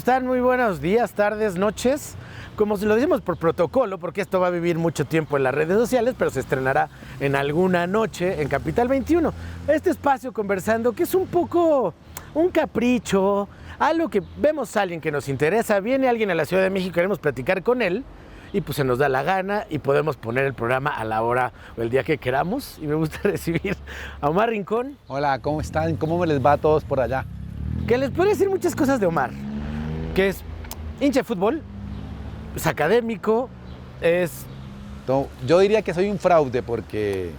están? Muy buenos días, tardes, noches. Como si lo decimos por protocolo, porque esto va a vivir mucho tiempo en las redes sociales, pero se estrenará en alguna noche en Capital 21. Este espacio conversando que es un poco un capricho, algo que vemos a alguien que nos interesa, viene alguien a la Ciudad de México, queremos platicar con él y pues se nos da la gana y podemos poner el programa a la hora o el día que queramos. Y me gusta recibir a Omar Rincón. Hola, ¿cómo están? ¿Cómo me les va a todos por allá? Que les puede decir muchas cosas de Omar, que es hincha de fútbol, es académico, es... No, yo diría que soy un fraude porque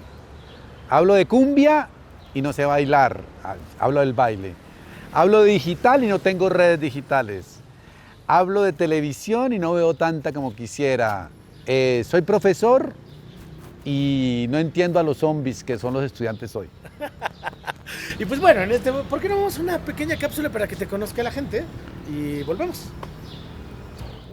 hablo de cumbia y no sé bailar, hablo del baile. Hablo de digital y no tengo redes digitales. Hablo de televisión y no veo tanta como quisiera. Soy profesor y no entiendo a los zombies que son los estudiantes hoy. Y pues bueno, ¿por qué no vamos a una pequeña cápsula para que te conozca la gente? Y volvemos.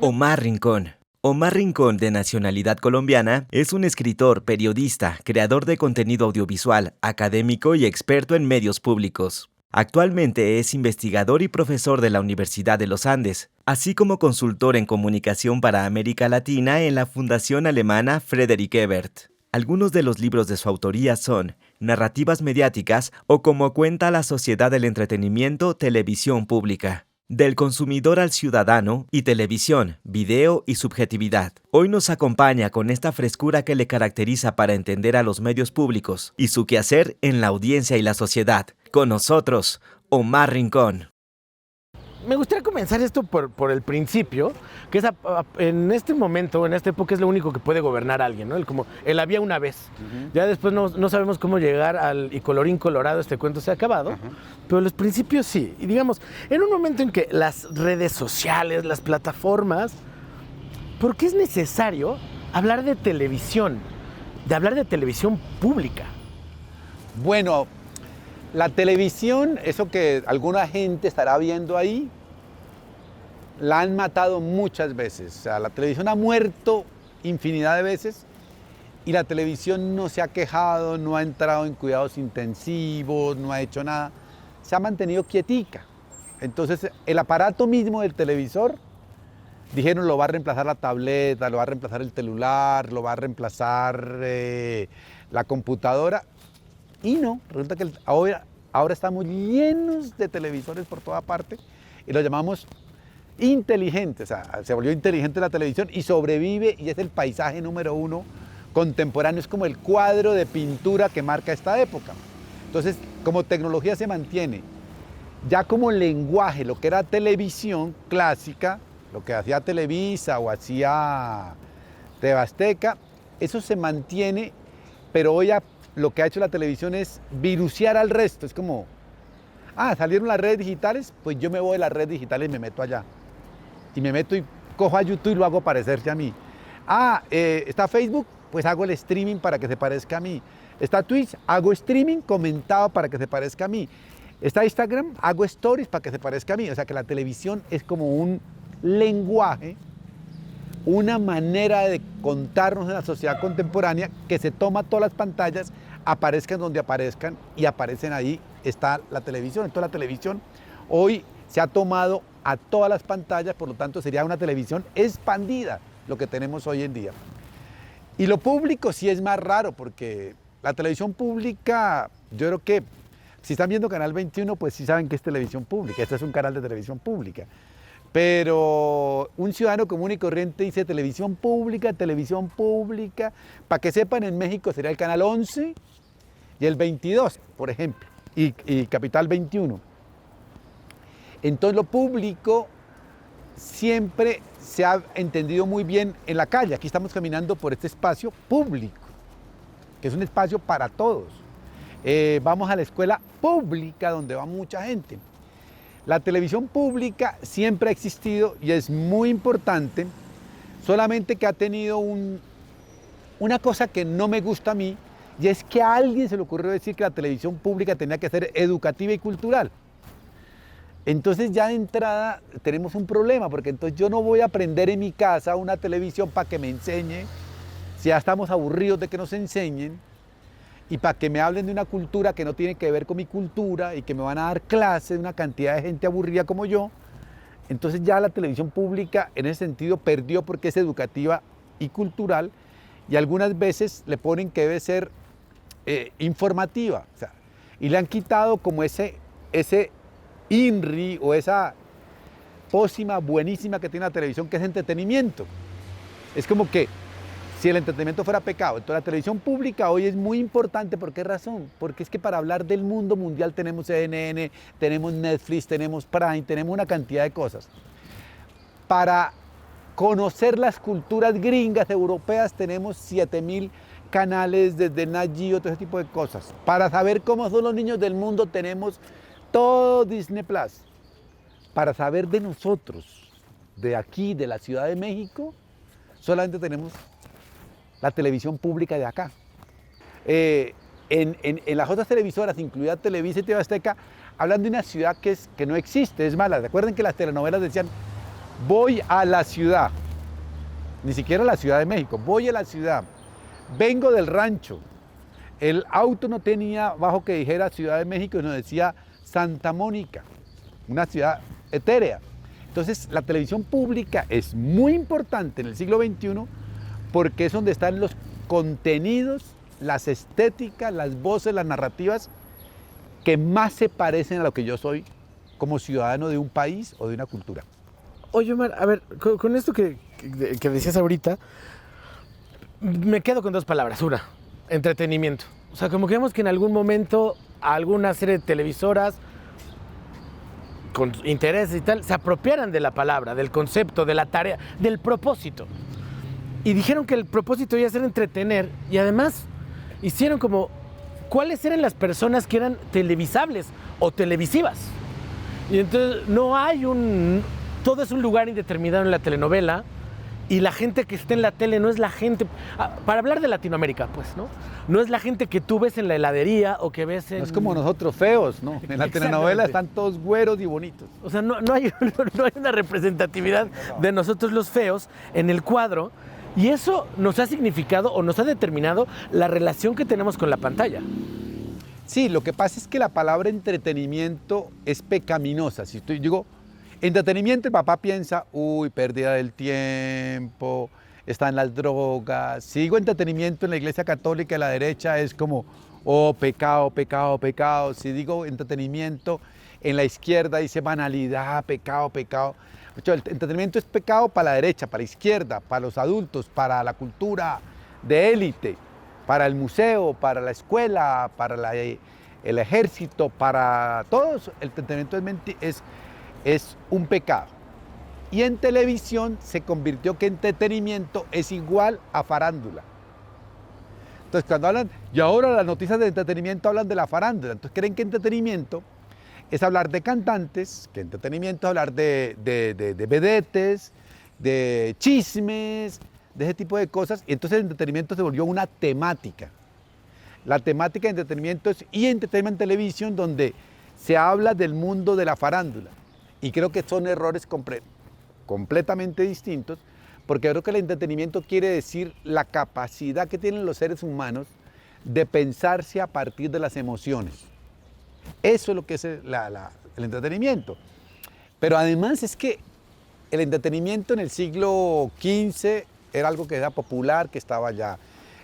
Omar Rincón. Omar Rincón, de nacionalidad colombiana, es un escritor, periodista, creador de contenido audiovisual, académico y experto en medios públicos. Actualmente es investigador y profesor de la Universidad de los Andes, así como consultor en comunicación para América Latina en la Fundación Alemana Friedrich Ebert. Algunos de los libros de su autoría son Narrativas mediáticas o Como cuenta la sociedad del entretenimiento, televisión pública. Del consumidor al ciudadano y televisión, video y subjetividad. Hoy nos acompaña con esta frescura que le caracteriza para entender a los medios públicos y su quehacer en la audiencia y la sociedad. Con nosotros, Omar Rincón. Me gustaría comenzar esto por el principio, que es en este momento, en esta época, es lo único que puede gobernar a alguien, ¿no? El había una vez. Ya después no sabemos cómo llegar y colorín colorado este cuento se ha acabado, pero los principios sí. Y digamos, en un momento en que las redes sociales, las plataformas, ¿por qué es necesario hablar de televisión? De hablar de televisión pública. Bueno, la televisión, eso que alguna gente estará viendo ahí, la han matado muchas veces. O sea, la televisión ha muerto infinidad de veces y la televisión no se ha quejado, no ha entrado en cuidados intensivos, no ha hecho nada. Se ha mantenido quietica. Entonces, el aparato mismo del televisor, dijeron, lo va a reemplazar la tableta, lo va a reemplazar el celular, lo va a reemplazar la computadora. Y no, resulta que ahora estamos llenos de televisores por toda parte y lo llamamos inteligente, o sea, se volvió inteligente la televisión y sobrevive y es el paisaje número uno contemporáneo, es como el cuadro de pintura que marca esta época. Entonces, como tecnología se mantiene, ya como lenguaje, lo que era televisión clásica, lo que hacía Televisa o hacía TV Azteca, eso se mantiene, pero hoy lo que ha hecho la televisión es virusear al resto, es como, salieron las redes digitales, pues yo me voy de las redes digitales y me meto allá. Y me meto y cojo a YouTube y lo hago parecerse a mí. Está Facebook, pues hago el streaming para que se parezca a mí. Está Twitch, hago streaming comentado para que se parezca a mí. Está Instagram, hago stories para que se parezca a mí. O sea que la televisión es como un lenguaje, una manera de contarnos en la sociedad contemporánea que se toma todas las pantallas, aparezcan donde aparezcan y aparecen ahí, está la televisión. Entonces la televisión hoy se ha tomado a todas las pantallas, por lo tanto sería una televisión expandida lo que tenemos hoy en día. Y lo público sí es más raro porque la televisión pública, yo creo que si están viendo Canal 21 pues sí saben que es televisión pública, este es un canal de televisión pública. Pero un ciudadano común y corriente dice televisión pública, para que sepan, en México sería el Canal 11 y el 22, por ejemplo, y Capital 21. Entonces lo público siempre se ha entendido muy bien en la calle. Aquí estamos caminando por este espacio público, que es un espacio para todos. Vamos a la escuela pública donde va mucha gente. La televisión pública siempre ha existido y es muy importante, solamente que ha tenido una cosa que no me gusta a mí, y es que a alguien se le ocurrió decir que la televisión pública tenía que ser educativa y cultural. Entonces ya de entrada tenemos un problema, porque entonces yo no voy a aprender en mi casa una televisión para que me enseñe, si ya estamos aburridos de que nos enseñen, y para que me hablen de una cultura que no tiene que ver con mi cultura y que me van a dar clases de una cantidad de gente aburrida como yo, entonces ya la televisión pública en ese sentido perdió porque es educativa y cultural, y algunas veces le ponen que debe ser informativa, o sea, y le han quitado como ese INRI o esa pócima buenísima que tiene la televisión, que es entretenimiento. Es como que si el entretenimiento fuera pecado. Entonces la televisión pública hoy es muy importante. ¿Por qué razón? Porque es que para hablar del mundo mundial tenemos CNN, tenemos Netflix, tenemos Prime, tenemos una cantidad de cosas. Para conocer las culturas gringas, europeas, tenemos 7000 canales desde Nat Geo, todo ese tipo de cosas. Para saber cómo son los niños del mundo tenemos todo Disney Plus. Para saber de nosotros, de aquí, de la Ciudad de México, solamente tenemos la televisión pública de acá. En las otras televisoras, incluida Televisa y TV Azteca, hablan de una ciudad que no existe, es mala. Recuerden que las telenovelas decían, voy a la ciudad, ni siquiera a la Ciudad de México, voy a la ciudad, vengo del rancho. El auto no tenía bajo que dijera Ciudad de México, sino decía Santa Mónica, una ciudad etérea. Entonces, la televisión pública es muy importante en el siglo XXI porque es donde están los contenidos, las estéticas, las voces, las narrativas que más se parecen a lo que yo soy como ciudadano de un país o de una cultura. Oye, Omar, a ver, con esto que decías ahorita, me quedo con dos palabras. Una, entretenimiento. O sea, como que vemos que en algún momento alguna serie de televisoras con intereses y tal, se apropiaran de la palabra, del concepto, de la tarea, del propósito. Y dijeron que el propósito iba a ser entretener y además hicieron como cuáles eran las personas que eran televisables o televisivas. Y entonces no hay todo es un lugar indeterminado en la telenovela y la gente que está en la tele no es la gente, para hablar de Latinoamérica, pues, ¿no? No es la gente que tú ves en la heladería o que ves en... No es como nosotros feos, ¿no? En la telenovela están todos güeros y bonitos. O sea, no hay una representatividad de nosotros los feos en el cuadro y eso nos ha significado o nos ha determinado la relación que tenemos con la pantalla. Sí, lo que pasa es que la palabra entretenimiento es pecaminosa. Si digo entretenimiento, el papá piensa, uy, pérdida del tiempo, están las drogas. Si digo entretenimiento en la Iglesia Católica de la derecha es como, oh, pecado, pecado, pecado. Si digo entretenimiento en la izquierda dice banalidad, pecado, pecado. El entretenimiento es pecado para la derecha, para la izquierda, para los adultos, para la cultura de élite, para el museo, para la escuela, para el ejército, para todos. El entretenimiento es un pecado. Y en televisión se convirtió que entretenimiento es igual a farándula. Entonces cuando hablan, y ahora las noticias de entretenimiento hablan de la farándula, entonces creen que entretenimiento es hablar de cantantes, que entretenimiento es hablar de vedetes, de chismes, de ese tipo de cosas, y entonces el entretenimiento se volvió una temática. La temática de entretenimiento es Entertainment Television, donde se habla del mundo de la farándula. Y creo que son errores completamente distintos, porque creo que el entretenimiento quiere decir la capacidad que tienen los seres humanos de pensarse a partir de las emociones. Eso es lo que es el entretenimiento. Pero además es que el entretenimiento en el siglo XV era algo que era popular, que estaba allá.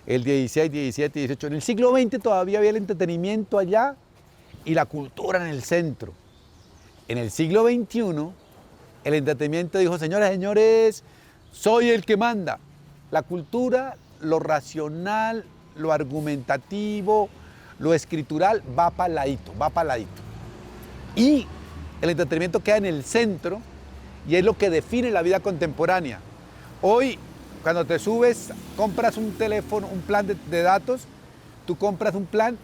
El XVI, XVII, XVIII. En el siglo XX todavía había el entretenimiento allá y la cultura en el centro. En el siglo XXI, el entretenimiento dijo, señoras y señores, soy el que manda. La cultura, lo racional, lo argumentativo, lo escritural va para el ladito, va para el ladito. Y el entretenimiento queda en el centro y es lo que define la vida contemporánea. Hoy, cuando te subes, compras un teléfono, un plan de datos, tú compras un plan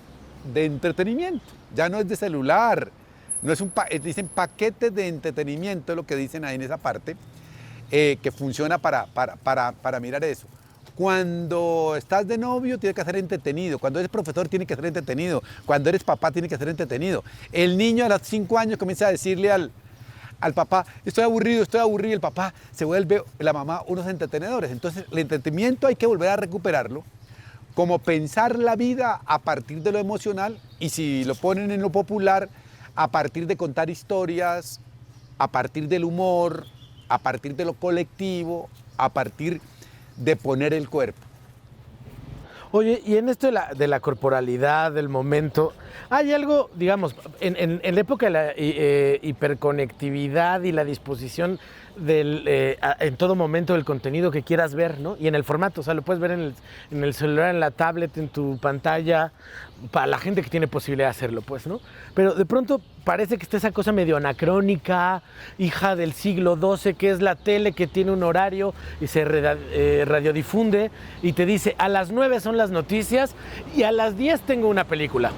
de entretenimiento. Ya no es de celular, no es dicen paquetes de entretenimiento, es lo que dicen ahí en esa parte, que funciona para mirar eso. Cuando estás de novio tienes que ser entretenido, cuando eres profesor tienes que ser entretenido, cuando eres papá tienes que ser entretenido. El niño a los 5 años comienza a decirle al papá, estoy aburrido, y el papá se vuelve, la mamá, unos entretenedores. Entonces el entretenimiento hay que volver a recuperarlo, como pensar la vida a partir de lo emocional y si lo ponen en lo popular, a partir de contar historias a partir del humor, a partir de lo colectivo, a partir de poner el cuerpo. Oye, y en esto de la corporalidad, del momento, hay algo, digamos, en la época de la hiperconectividad y la disposición en todo momento del contenido que quieras ver, ¿no? Y en el formato, o sea, lo puedes ver en el celular, en la tablet, en tu pantalla, para la gente que tiene posibilidad de hacerlo, pues, ¿no? Pero de pronto parece que está esa cosa medio anacrónica, hija del siglo XII, que es la tele que tiene un horario y se radiodifunde y te dice, a las 9 son las noticias y a las 10 tengo una película.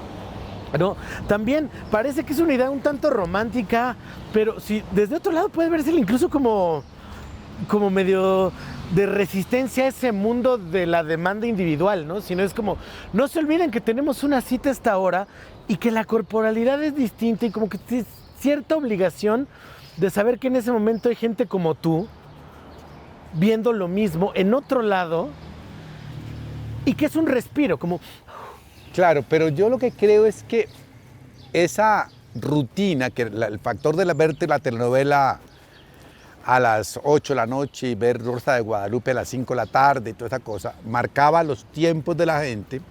¿No? También parece que es una idea un tanto romántica, pero si desde otro lado puede verse incluso como medio de resistencia a ese mundo de la demanda individual, ¿no? Sino es como, no se olviden que tenemos una cita a esta hora y que la corporalidad es distinta y como que tienes cierta obligación de saber que en ese momento hay gente como tú viendo lo mismo en otro lado y que es un respiro, como... Claro, pero yo lo que creo es que esa rutina, que el factor de verte la telenovela a las 8 de la noche y ver Rosa de Guadalupe a las 5 de la tarde y toda esa cosa, marcaba los tiempos de la gente.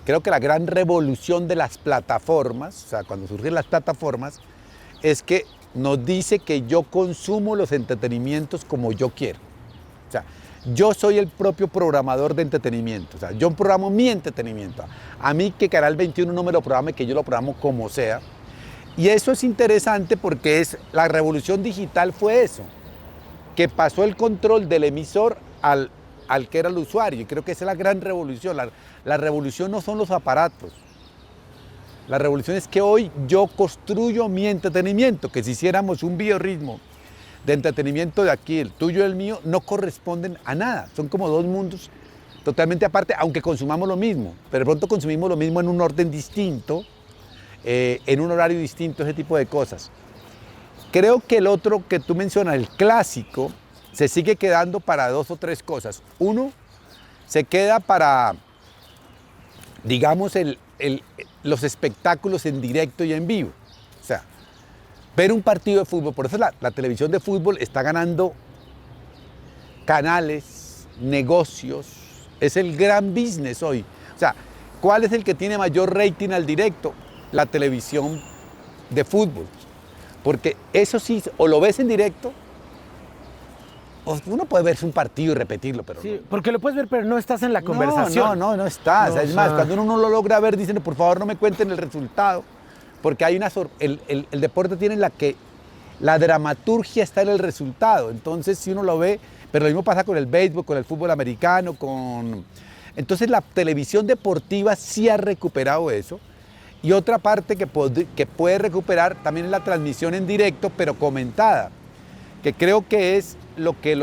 Creo que la gran revolución de las plataformas, o sea, cuando surgieron las plataformas, es que nos dice que yo consumo los entretenimientos como yo quiero. O sea, yo soy el propio programador de entretenimiento, o sea, yo programo mi entretenimiento. A mí que Canal 21 no me lo programe, que yo lo programo como sea. Y eso es interesante porque la revolución digital fue eso, que pasó el control del emisor al que era el usuario. Y creo que esa es la gran revolución. La revolución no son los aparatos. La revolución es que hoy yo construyo mi entretenimiento, que si hiciéramos un biorritmo de entretenimiento de aquí, el tuyo y el mío, no corresponden a nada. Son como dos mundos totalmente aparte, aunque consumamos lo mismo, pero de pronto consumimos lo mismo en un orden distinto, en un horario distinto, ese tipo de cosas. Creo que el otro que tú mencionas, el clásico, se sigue quedando para dos o tres cosas. Uno, se queda para, digamos, los espectáculos en directo y en vivo. O sea, ver un partido de fútbol, por eso la televisión de fútbol está ganando canales, negocios, es el gran business hoy. O sea, ¿cuál es el que tiene mayor rating al directo? La televisión de fútbol. Porque eso sí, o lo ves en directo, o uno puede verse un partido y repetirlo, pero Sí, no. porque lo puedes ver, pero no estás en la conversación. No estás. No, Es o más, sea... cuando uno no lo logra ver, dicen, por favor, no me cuenten el resultado. Porque hay el deporte tiene la dramaturgia está en el resultado. Entonces, si uno lo ve, pero lo mismo pasa con el béisbol, con el fútbol americano, Entonces, la televisión deportiva sí ha recuperado eso. Y otra parte que puede recuperar también es la transmisión en directo, pero comentada, que creo que es lo que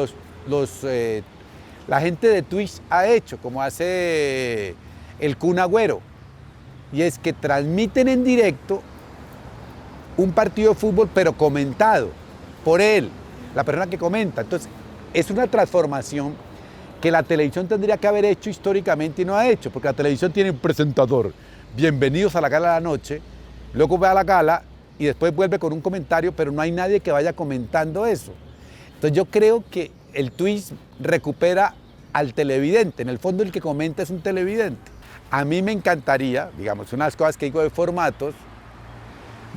la gente de Twitch ha hecho, como hace el Kun Agüero, y es que transmiten en directo un partido de fútbol, pero comentado por él, la persona que comenta. Entonces, es una transformación que la televisión tendría que haber hecho históricamente y no ha hecho, porque la televisión tiene un presentador. Bienvenidos a la gala de la noche, luego va a la gala y después vuelve con un comentario, pero no hay nadie que vaya comentando eso. Entonces yo creo que el Twitch recupera al televidente, en el fondo el que comenta es un televidente. A mí me encantaría, digamos, una de las cosas que digo de formatos,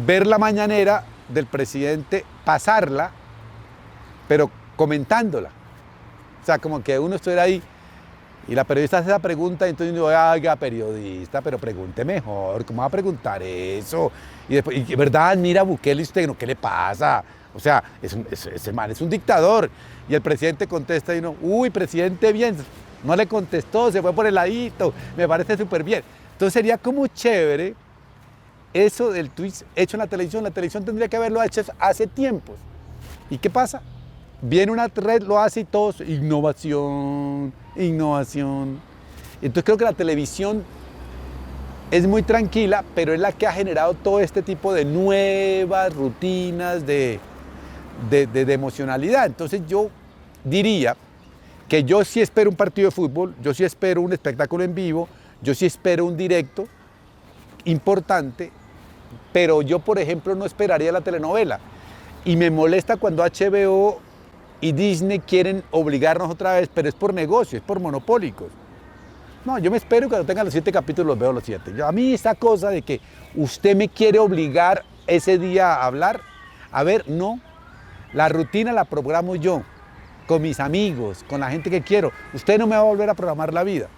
ver la mañanera del presidente, pasarla, pero comentándola. O sea, como que uno estuviera ahí y la periodista hace esa pregunta y entonces uno dice, oiga, periodista, pero pregunte mejor, ¿cómo va a preguntar eso? Y después, y verdad, mira Bukele, usted, ¿no? ¿Qué le pasa? O sea, ese man es un dictador. Y el presidente contesta y uno, uy, presidente, bien. No le contestó, se fue por el ladito, me parece súper bien. Entonces sería como chévere eso del Twitch hecho en la televisión tendría que haberlo hecho hace tiempos. ¿Y qué pasa? Viene una red, lo hace y todos, innovación. Entonces creo que la televisión es muy tranquila, pero es la que ha generado todo este tipo de nuevas rutinas de emocionalidad. Entonces yo diría que yo sí espero un partido de fútbol, yo sí espero un espectáculo en vivo, yo sí espero un directo importante, pero yo, por ejemplo, no esperaría la telenovela. Y me molesta cuando HBO y Disney quieren obligarnos otra vez, pero es por negocio, es por monopólicos. No, yo me espero cuando tengan los 7 capítulos, los veo los 7. A mí esa cosa de que usted me quiere obligar ese día a hablar, a ver, no. La rutina la programo yo, con mis amigos, con la gente que quiero. Usted no me va a volver a programar la vida.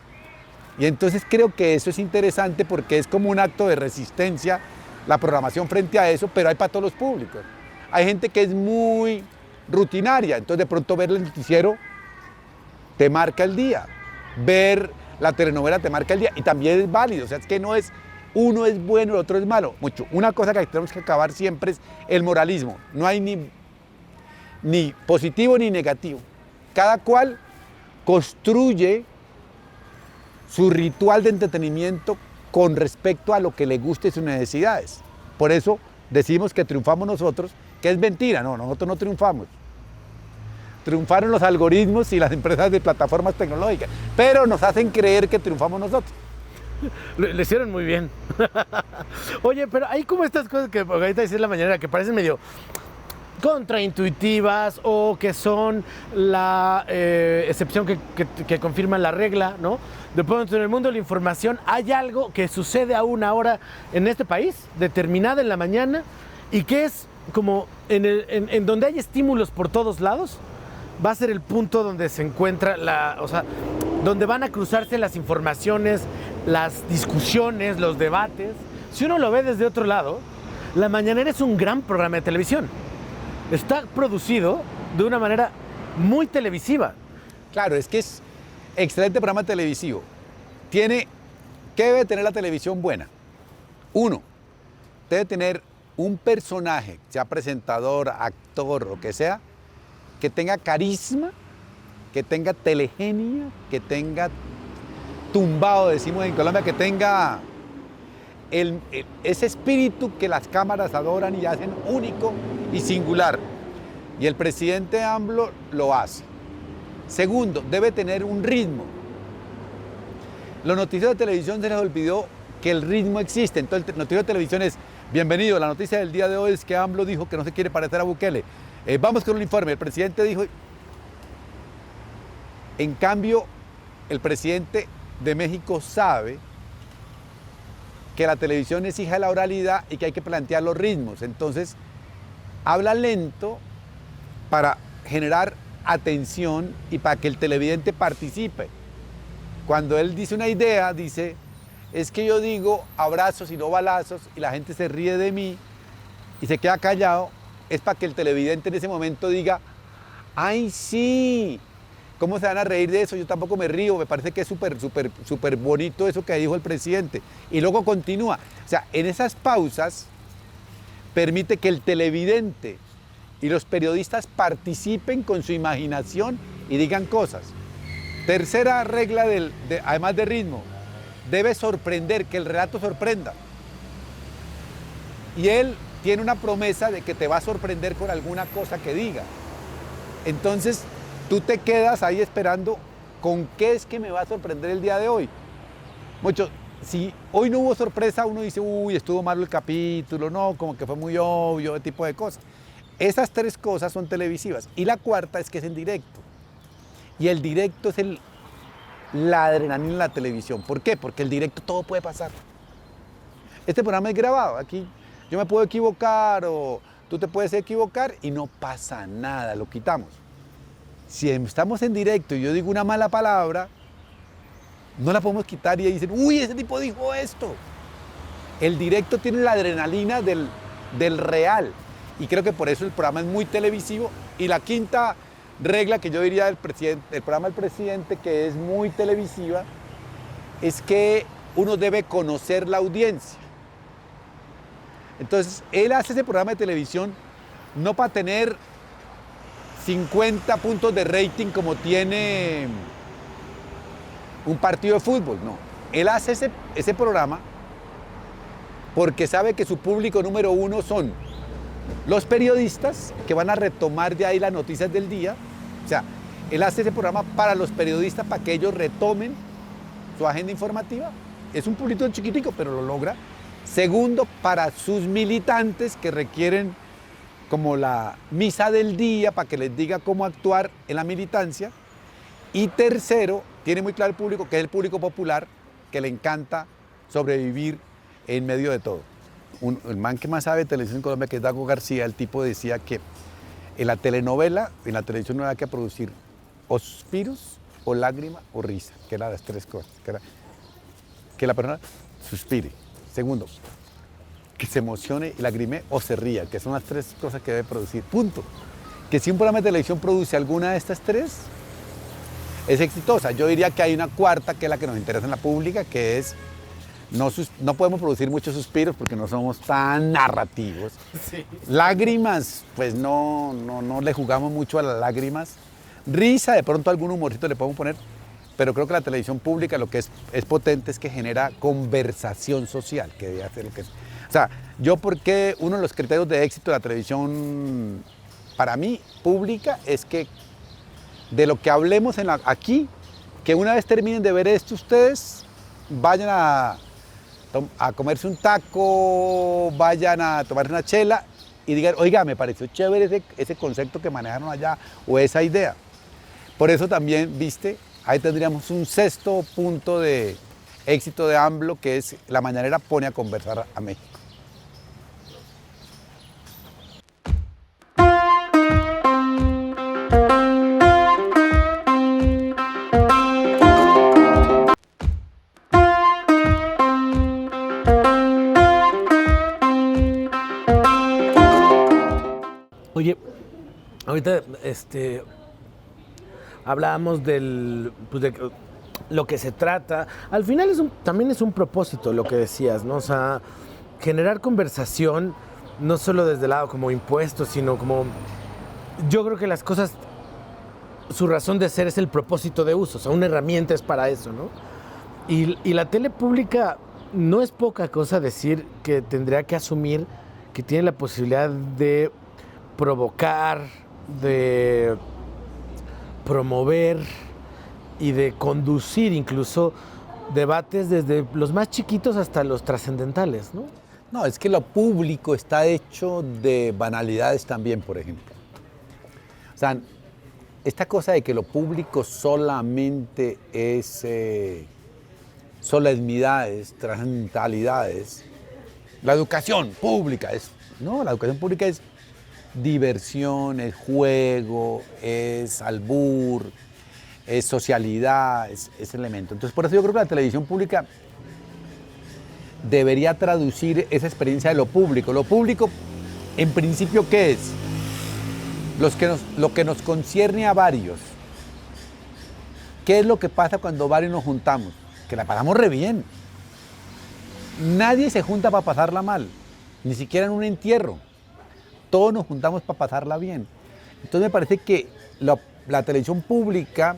Y entonces creo que eso es interesante porque es como un acto de resistencia la programación frente a eso, pero hay para todos los públicos. Hay gente que es muy rutinaria, entonces de pronto ver el noticiero te marca el día, ver la telenovela te marca el día y también es válido, o sea, es que no es uno es bueno, el otro es malo. Mucho. Una cosa que tenemos que acabar siempre es el moralismo, no hay ni positivo ni negativo. Cada cual construye su ritual de entretenimiento con respecto a lo que le guste y sus necesidades. Por eso decimos que triunfamos nosotros, que es mentira, no, nosotros no triunfamos. Triunfaron los algoritmos y las empresas de plataformas tecnológicas, pero nos hacen creer que triunfamos nosotros. Le hicieron muy bien. Oye, pero hay como estas cosas que ahorita decís en la mañana que parecen medio contraintuitivas o que son la excepción que confirma la regla, ¿no? De pronto en el mundo de la información hay algo que sucede a una hora en este país, determinada en la mañana, y que es como en donde hay estímulos por todos lados, va a ser el punto donde se encuentra o sea, donde van a cruzarse las informaciones, las discusiones, los debates. Si uno lo ve desde otro lado, La Mañanera es un gran programa de televisión. Está producido de una manera muy televisiva. Claro, es que es excelente programa televisivo. ¿Qué debe tener la televisión buena? Uno, debe tener un personaje, sea presentador, actor, lo que sea, que tenga carisma, que tenga telegenia, que tenga tumbado, decimos en Colombia, que tenga ese espíritu que las cámaras adoran y hacen único y singular. Y el presidente AMLO lo hace. Segundo, debe tener un ritmo. Los noticieros de televisión se les olvidó que el ritmo existe. Entonces el noticiero de televisión es, bienvenido, la noticia del día de hoy es que AMLO dijo que no se quiere parecer a Bukele. Vamos con un informe, el presidente dijo... En cambio, el presidente de México sabe que la televisión es hija de la oralidad y que hay que plantear los ritmos. Entonces, habla lento para generar atención y para que el televidente participe. Cuando él dice una idea, dice, es que yo digo abrazos y no balazos y la gente se ríe de mí y se queda callado, es para que el televidente en ese momento diga, ¡ay, sí! ¿Cómo se van a reír de eso? Yo tampoco me río, me parece que es súper bonito eso que dijo el presidente. Y luego continúa. O sea, en esas pausas permite que el televidente y los periodistas participen con su imaginación y digan cosas. Tercera regla, además de ritmo, debe sorprender, que el relato sorprenda. Y él tiene una promesa de que te va a sorprender con alguna cosa que diga. Entonces, tú te quedas ahí esperando con qué es que me va a sorprender el día de hoy. Si hoy no hubo sorpresa, uno dice, uy, estuvo malo el capítulo, no, como que fue muy obvio, ese tipo de cosas. Esas tres cosas son televisivas. Y la cuarta es que es en directo. Y el directo es la adrenalina en la televisión. ¿Por qué? Porque el directo todo puede pasar. Este programa es grabado. Aquí yo me puedo equivocar o tú te puedes equivocar y no pasa nada, lo quitamos. Si estamos en directo y yo digo una mala palabra, no la podemos quitar y dicen, uy, ese tipo dijo esto. El directo tiene la adrenalina del real y creo que por eso el programa es muy televisivo. Y la quinta regla que yo diría del programa del presidente, que es muy televisiva, es que uno debe conocer la audiencia. Entonces, él hace ese programa de televisión no para tener 50 puntos de rating como tiene un partido de fútbol, no. Él hace ese programa porque sabe que su público número uno son los periodistas que van a retomar de ahí las noticias del día. O sea, él hace ese programa para los periodistas, para que ellos retomen su agenda informativa. Es un público chiquitico, pero lo logra. Segundo, para sus militantes que requieren como la misa del día para que les diga cómo actuar en la militancia. Y tercero, tiene muy claro el público, que es el público popular, que le encanta sobrevivir en medio de todo. El man que más sabe de televisión en Colombia, que es Dago García, el tipo decía que en la telenovela, en la televisión no había que producir o suspiros, o lágrima, o risa, que eran las tres cosas. Que la persona suspire. Segundo, que se emocione y lagrime o se ría, que son las tres cosas que debe producir. Punto. Que si un programa de televisión produce alguna de estas tres, es exitosa. Yo diría que hay una cuarta, que es la que nos interesa en la pública, que es no podemos producir muchos suspiros porque no somos tan narrativos. Sí. Lágrimas, pues no le jugamos mucho a las lágrimas. Risa, de pronto algún humorcito le podemos poner, pero creo que la televisión pública lo que es potente es que genera conversación social, que debe hacer lo que es. O sea, porque uno de los criterios de éxito de la televisión, para mí, pública, es que de lo que hablemos aquí, que una vez terminen de ver esto ustedes, vayan a comerse un taco, vayan a tomarse una chela y digan, oiga, me pareció chévere ese concepto que manejaron allá o esa idea. Por eso también, viste, ahí tendríamos un sexto punto de éxito de AMLO, que es La Mañanera pone a conversar a México. Oye, ahorita hablábamos de lo que se trata. Al final también es un propósito lo que decías, ¿no? O sea, generar conversación, no solo desde el lado como impuestos, sino como... Yo creo que las cosas, su razón de ser es el propósito de uso, o sea, una herramienta es para eso, ¿no? Y la tele pública no es poca cosa decir que tendría que asumir que tiene la posibilidad de provocar, de promover y de conducir incluso debates desde los más chiquitos hasta los trascendentales, ¿no? No, es que lo público está hecho de banalidades también, por ejemplo. O sea, esta cosa de que lo público solamente es solemnidades, trascendentalidades, la educación pública la educación pública es diversión, es juego, es albur, es socialidad, es elemento. Entonces, por eso yo creo que la televisión pública debería traducir esa experiencia de lo público. Lo público, en principio, ¿qué es? Lo que nos concierne a varios. ¿Qué es lo que pasa cuando varios nos juntamos? Que la pasamos re bien. Nadie se junta para pasarla mal, ni siquiera en un entierro. Todos nos juntamos para pasarla bien. Entonces me parece que la televisión pública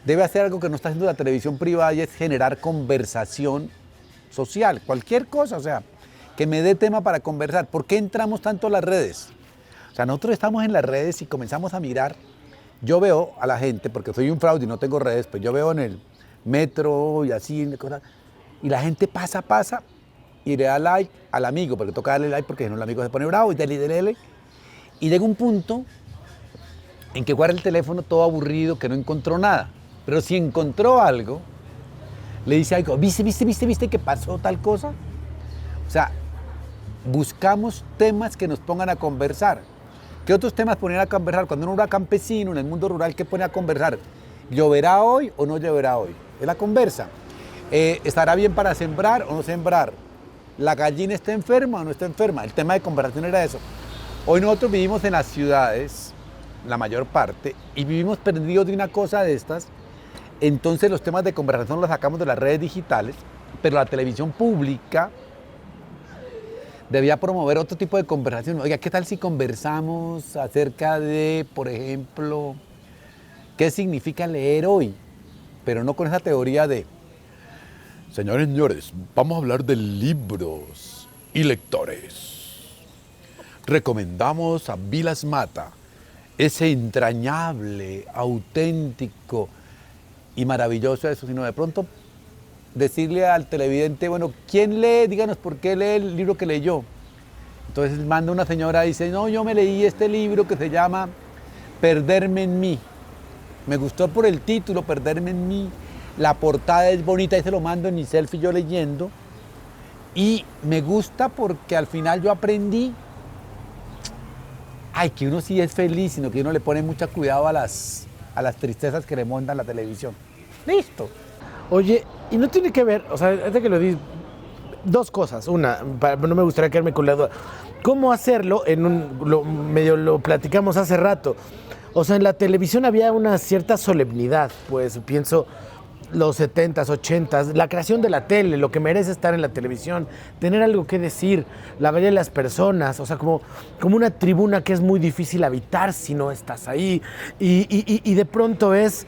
debe hacer algo que no está haciendo la televisión privada, y es generar conversación social, cualquier cosa, o sea, que me dé tema para conversar. ¿Por qué entramos tanto a las redes? O sea, nosotros estamos en las redes y comenzamos a mirar. Yo veo a la gente, porque soy un fraude y no tengo redes, pues yo veo en el metro y así, y la gente pasa y le da like al amigo, porque toca darle like porque si no el amigo se pone bravo y dele. Y llega un punto en que guarda el teléfono todo aburrido, que no encontró nada. Pero si encontró algo, le dice algo, ¿viste que pasó tal cosa? O sea, buscamos temas que nos pongan a conversar. ¿Qué otros temas ponen a conversar? Cuando uno era campesino en el mundo rural, ¿qué pone a conversar? ¿Lloverá hoy o no lloverá hoy? Es la conversa. ¿Estará bien para sembrar o no sembrar? ¿La gallina está enferma o no está enferma? El tema de conversación era eso. Hoy nosotros vivimos en las ciudades, la mayor parte, y vivimos perdidos de una cosa de estas. Entonces los temas de conversación los sacamos de las redes digitales, pero la televisión pública debía promover otro tipo de conversación. Oiga, ¿qué tal si conversamos acerca de, por ejemplo, qué significa leer hoy? Pero no con esa teoría de, señores, vamos a hablar de libros y lectores. Recomendamos a Vilas Mata, ese entrañable, auténtico y maravilloso eso, sino de pronto decirle al televidente, bueno, ¿quién lee? Díganos por qué lee el libro que leyó. Entonces manda una señora y dice, no, yo me leí este libro que se llama Perderme en mí. Me gustó por el título, Perderme en mí. La portada es bonita y se lo mando en mi selfie yo leyendo. Y me gusta porque al final yo aprendí, que uno sí es feliz, sino que uno le pone mucho cuidado a las tristezas que le montan la televisión. Listo. Oye, y no tiene que ver, o sea, desde que lo di, dos cosas. Una, no me gustaría quedarme con la duda. ¿Cómo hacerlo? Medio lo platicamos hace rato. O sea, en la televisión había una cierta solemnidad, pues pienso los 70s, 80s, la creación de la tele, lo que merece estar en la televisión, tener algo que decir, la mayoría de las personas, o sea, como una tribuna que es muy difícil habitar si no estás ahí. Y de pronto es...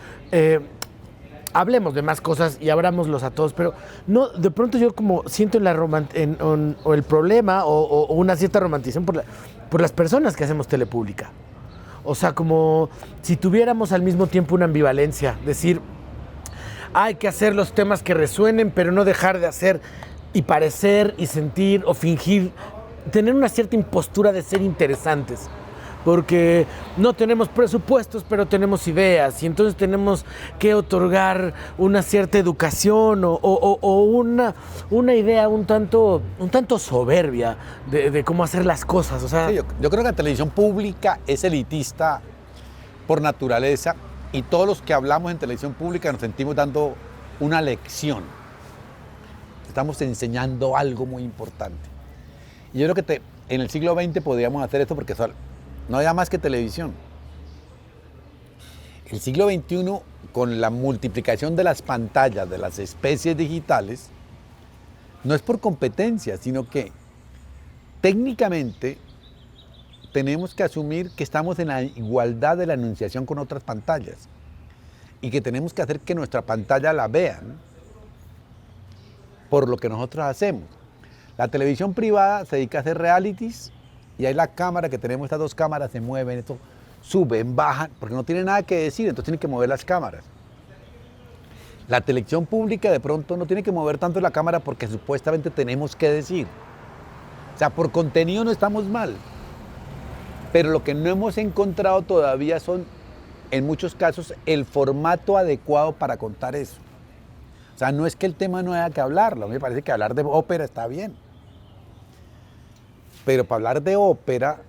hablemos de más cosas y abrámoslos a todos, pero no, de pronto yo como siento o el problema o una cierta romantización por las personas que hacemos tele pública. O sea, como si tuviéramos al mismo tiempo una ambivalencia, decir, hay que hacer los temas que resuenen, pero no dejar de hacer y parecer y sentir o fingir, tener una cierta impostura de ser interesantes. Porque no tenemos presupuestos, pero tenemos ideas, y entonces tenemos que otorgar una cierta educación o una idea un tanto soberbia de cómo hacer las cosas. O sea, sí, yo creo que la televisión pública es elitista por naturaleza, y todos los que hablamos en televisión pública nos sentimos dando una lección. Estamos enseñando algo muy importante. Y yo creo que en el siglo XX podríamos hacer esto porque no había más que televisión. El siglo XXI, con la multiplicación de las pantallas, de las especies digitales, no es por competencia, sino que técnicamente tenemos que asumir que estamos en la igualdad de la anunciación con otras pantallas y que tenemos que hacer que nuestra pantalla la vean por lo que nosotros hacemos. La televisión privada se dedica a hacer realities y ahí la cámara, que tenemos estas dos cámaras, se mueven, esto, suben, bajan, porque no tienen nada que decir, entonces tienen que mover las cámaras. La televisión pública de pronto no tiene que mover tanto la cámara porque supuestamente tenemos que decir. O sea, por contenido no estamos mal, pero lo que no hemos encontrado todavía son, en muchos casos, el formato adecuado para contar eso. O sea, no es que el tema no haya que hablarlo, a mí me parece que hablar de ópera está bien. Pero para hablar de ópera,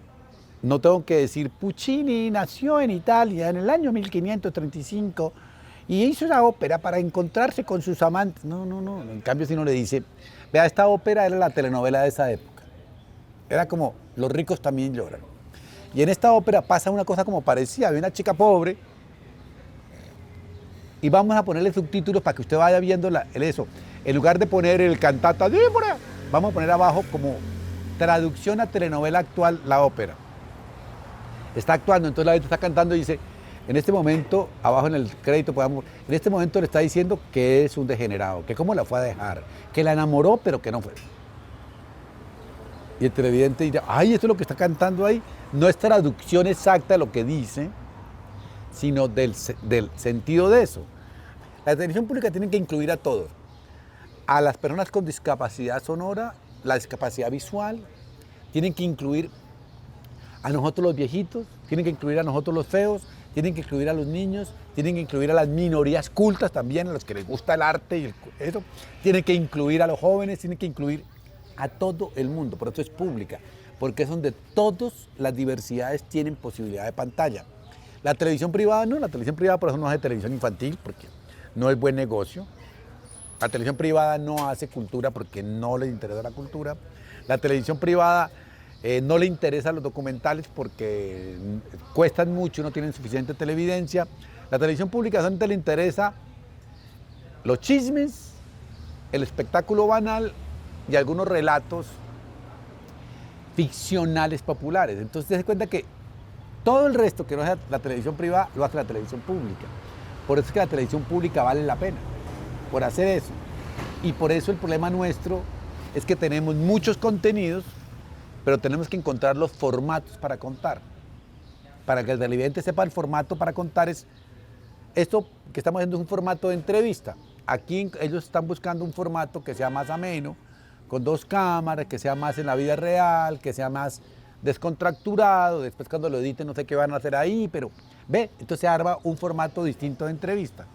no tengo que decir, Puccini nació en Italia en el año 1535 y hizo esa ópera para encontrarse con sus amantes. No. En cambio, si uno le dice, vea, esta ópera era la telenovela de esa época. Era como, los ricos también lloran. Y en esta ópera pasa una cosa como parecía, había una chica pobre y vamos a ponerle subtítulos para que usted vaya viendo eso. En lugar de poner el cantata Débora, vamos a poner abajo como traducción a telenovela actual, la ópera. Está actuando, entonces la gente está cantando y dice, en este momento, abajo en el crédito, en este momento le está diciendo que es un degenerado, que cómo la fue a dejar, que la enamoró, pero que no fue. Y el televidente dirá, esto es lo que está cantando ahí. No es traducción exacta de lo que dice, sino del sentido de eso. La televisión pública tiene que incluir a todos. A las personas con discapacidad sonora, la discapacidad visual, tienen que incluir a nosotros los viejitos, tienen que incluir a nosotros los feos, tienen que incluir a los niños, tienen que incluir a las minorías cultas también, a los que les gusta el arte y eso, tienen que incluir a los jóvenes, tienen que incluir a todo el mundo, por eso es pública, porque es donde todas las diversidades tienen posibilidad de pantalla. La televisión privada no, la televisión privada por eso no hace televisión infantil, porque no es buen negocio. La televisión privada no hace cultura porque no le interesa la cultura. La televisión privada no le interesan los documentales porque cuestan mucho y no tienen suficiente televidencia. La televisión pública solamente le interesa los chismes, el espectáculo banal y algunos relatos ficcionales populares. Entonces se cuenta que todo el resto que no hace la televisión privada lo hace la televisión pública. Por eso es que la televisión pública vale la pena, por hacer eso. Y por eso el problema nuestro es que tenemos muchos contenidos, pero tenemos que encontrar los formatos para contar. Para que el televidente sepa el formato para contar esto que estamos haciendo es un formato de entrevista. Aquí ellos están buscando un formato que sea más ameno, con 2 cámaras, que sea más en la vida real, que sea más descontracturado, después cuando lo editen no sé qué van a hacer ahí, pero ve, entonces se arma un formato distinto de entrevista.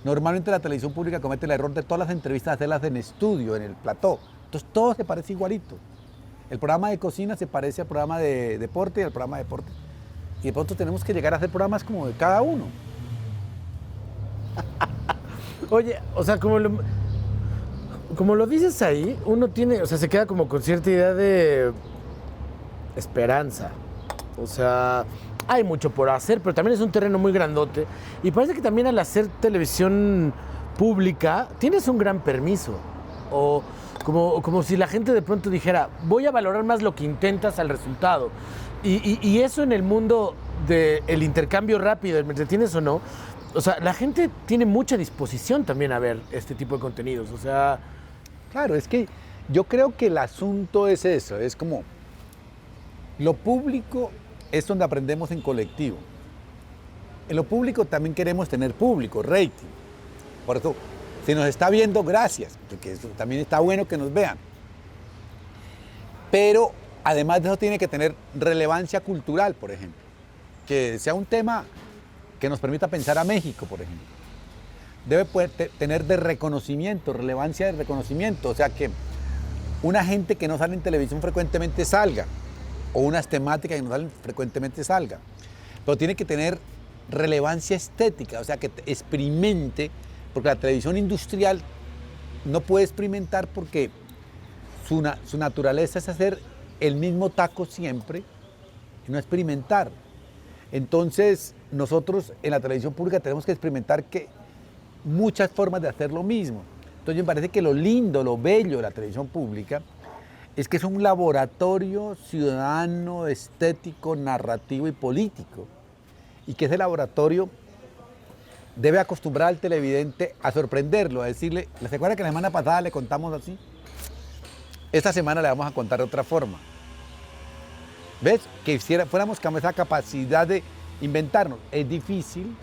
Normalmente la televisión pública comete el error de todas las entrevistas hacerlas en estudio, en el plató, entonces todo se parece igualito. El programa de cocina se parece al programa de deporte y al programa de deporte. Y de pronto tenemos que llegar a hacer programas como de cada uno. Oye, o sea, como lo dices ahí, uno tiene, o sea, se queda como con cierta idea de esperanza. O sea, hay mucho por hacer, pero también es un terreno muy grandote. Y parece que también al hacer televisión pública tienes un gran permiso. O como si la gente de pronto dijera, voy a valorar más lo que intentas al resultado. Y eso en el mundo del intercambio rápido, ¿me entretienes o no? O sea, la gente tiene mucha disposición también a ver este tipo de contenidos. O sea, Claro, es que yo creo que el asunto es eso, es como lo público es donde aprendemos en colectivo. En lo público también queremos tener público, rating. Por eso, si nos está viendo, gracias, porque eso también está bueno que nos vean. Pero además de eso tiene que tener relevancia cultural, por ejemplo. Que sea un tema que nos permita pensar a México, por ejemplo. Debe poder tener de reconocimiento, relevancia de reconocimiento. O sea, que una gente que no sale en televisión frecuentemente salga, o unas temáticas que no salen frecuentemente salga. Pero tiene que tener relevancia estética, o sea, que experimente, porque la televisión industrial no puede experimentar porque su naturaleza es hacer el mismo taco siempre y no experimentar. Entonces, nosotros en la televisión pública tenemos que experimentar muchas formas de hacer lo mismo. Entonces, me parece que lo lindo, lo bello de la televisión pública es que es un laboratorio ciudadano, estético, narrativo y político. Y que ese laboratorio debe acostumbrar al televidente a sorprenderlo, a decirle, ¿se acuerda que la semana pasada le contamos así? Esta semana le vamos a contar de otra forma. ¿Ves? Que fuéramos con esa capacidad de inventarnos. Es difícil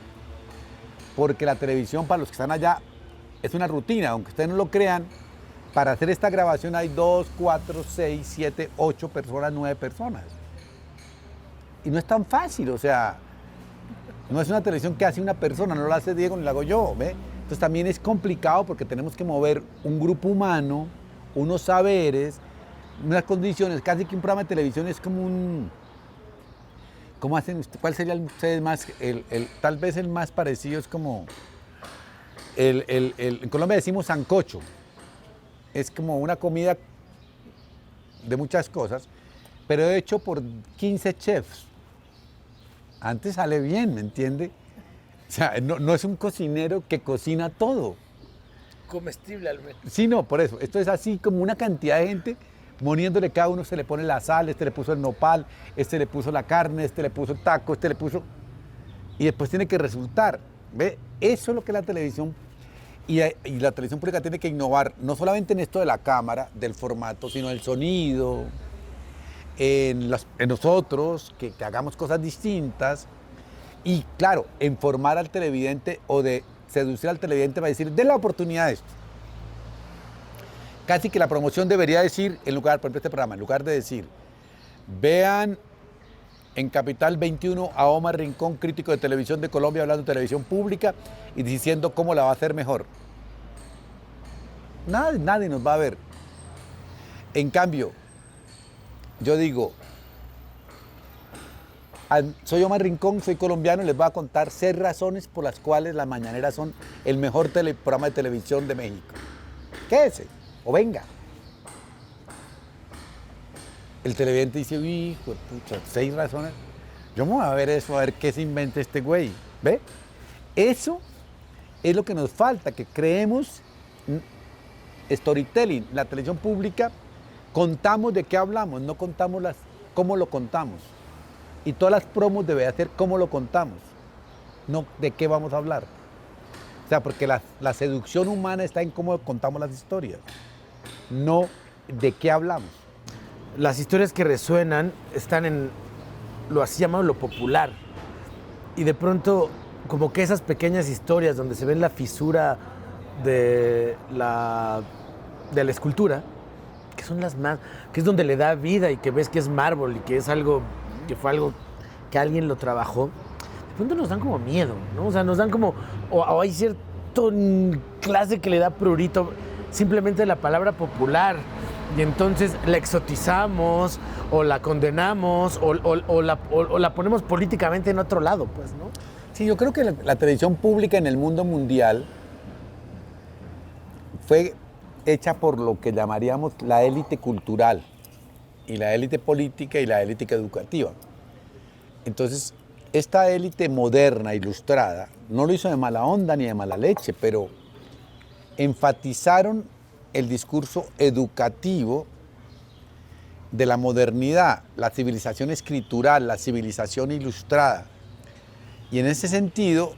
porque la televisión, para los que están allá, es una rutina. Aunque ustedes no lo crean, para hacer esta grabación hay 2, 4, 6, 7, 8 personas, 9 personas. Y no es tan fácil, o sea, no es una televisión que hace una persona, no la hace Diego ni la hago yo, ¿ve? Entonces también es complicado porque tenemos que mover un grupo humano, unos saberes, unas condiciones, casi que un programa de televisión es como un... ¿Cómo hacen ustedes? ¿Cuál sería ustedes más? Tal vez el más parecido es como... en Colombia decimos sancocho. Es como una comida de muchas cosas, pero hecho por 15 chefs. Antes sale bien, ¿me entiende? O sea, no es un cocinero que cocina todo. comestible al menos. Sí, no, por eso. Esto es así como una cantidad de gente poniéndole, cada uno se le pone la sal, este le puso el nopal, este le puso la carne, este le puso el taco, este le puso... Y después tiene que resultar. ¿Ve? Eso es lo que la televisión... Y la televisión pública tiene que innovar, no solamente en esto de la cámara, del formato, sino el sonido, en nosotros, que hagamos cosas distintas. Y claro, en formar al televidente o de seducir al televidente va a decir, den la oportunidad de esto. Casi que la promoción debería decir, en lugar, por ejemplo, este programa, en lugar de decir, vean en Capital 21 a Omar Rincón, crítico de televisión de Colombia, hablando de televisión pública y diciendo cómo la va a hacer mejor. Nadie nos va a ver. En cambio, yo digo, soy Omar Rincón, soy colombiano y les voy a contar 6 razones por las cuales las mañaneras son el mejor programa de televisión de México. Quédese o venga. El televidente dice, hijo de pucha, 6 razones. Yo me voy a ver eso, a ver qué se inventa este güey. ¿Ve? Eso es lo que nos falta, que creemos storytelling. La televisión pública, contamos de qué hablamos, no contamos cómo lo contamos. Y todas las promos deben hacer cómo lo contamos, no de qué vamos a hablar. O sea, porque la seducción humana está en cómo contamos las historias, no de qué hablamos. Las historias que resuenan están en lo así llamado lo popular. Y de pronto, como que esas pequeñas historias donde se ve la fisura de la escultura, que son las más, que es donde le da vida y que ves que es mármol y que es algo, que fue algo que alguien lo trabajó, de pronto nos dan como miedo, ¿no? O sea, nos dan como, o hay cierto clase que le da prurito simplemente la palabra popular y entonces la exotizamos o la condenamos o la ponemos políticamente en otro lado, pues, ¿no? Sí, yo creo que la televisión pública en el mundo mundial fue hecha por lo que llamaríamos la élite cultural y la élite política y la élite educativa. Entonces, esta élite moderna, ilustrada, no lo hizo de mala onda ni de mala leche, pero enfatizaron el discurso educativo de la modernidad, la civilización escritural, la civilización ilustrada. Y en ese sentido,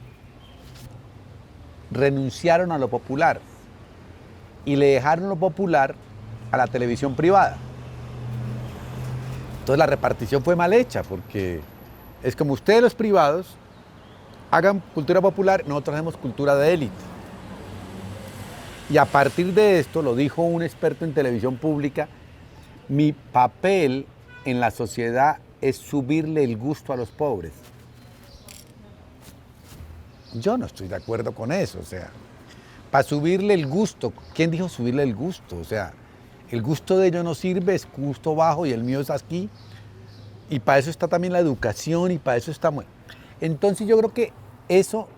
renunciaron a lo popular y le dejaron lo popular a la televisión privada. Entonces la repartición fue mal hecha porque es como ustedes los privados hagan cultura popular, nosotros hacemos cultura de élite. Y a partir de esto, lo dijo un experto en televisión pública, mi papel en la sociedad es subirle el gusto a los pobres. Yo no estoy de acuerdo con eso, o sea, para subirle el gusto, ¿quién dijo subirle el gusto? O sea, el gusto de ellos no sirve, es gusto bajo y el mío es aquí, y para eso está también la educación y para eso está... Entonces yo creo que eso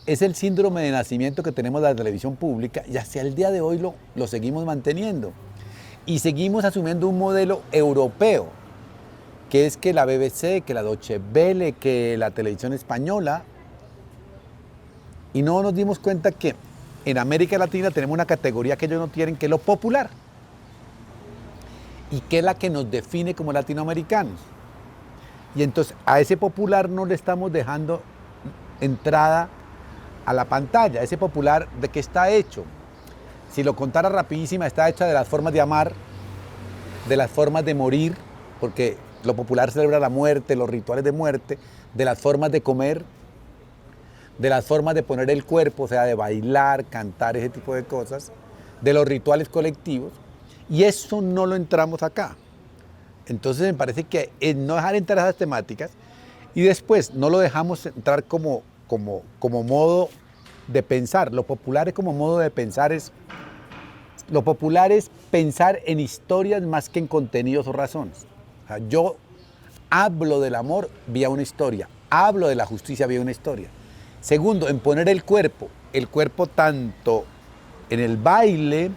es el síndrome de nacimiento que tenemos de la televisión pública y hacia el día de hoy lo seguimos manteniendo. Y seguimos asumiendo un modelo europeo, que es que la BBC, que la Deutsche Welle, que la televisión española, y no nos dimos cuenta que en América Latina tenemos una categoría que ellos no tienen, que es lo popular, y que es la que nos define como latinoamericanos. Y entonces a ese popular no le estamos dejando entrada a la pantalla. Ese popular, ¿de qué está hecho? Si lo contara rapidísima, está hecha de las formas de amar, de las formas de morir, porque lo popular celebra la muerte, los rituales de muerte, de las formas de comer, de las formas de poner el cuerpo, o sea, de bailar, cantar, ese tipo de cosas, de los rituales colectivos, y eso no lo entramos acá. Entonces me parece que no dejar entrar esas temáticas y después no lo dejamos entrar como modo de pensar. Lo popular es como modo de pensar, lo popular es pensar en historias más que en contenidos o razones. O sea, yo hablo del amor vía una historia, hablo de la justicia vía una historia. Segundo, en poner el cuerpo tanto en el baile,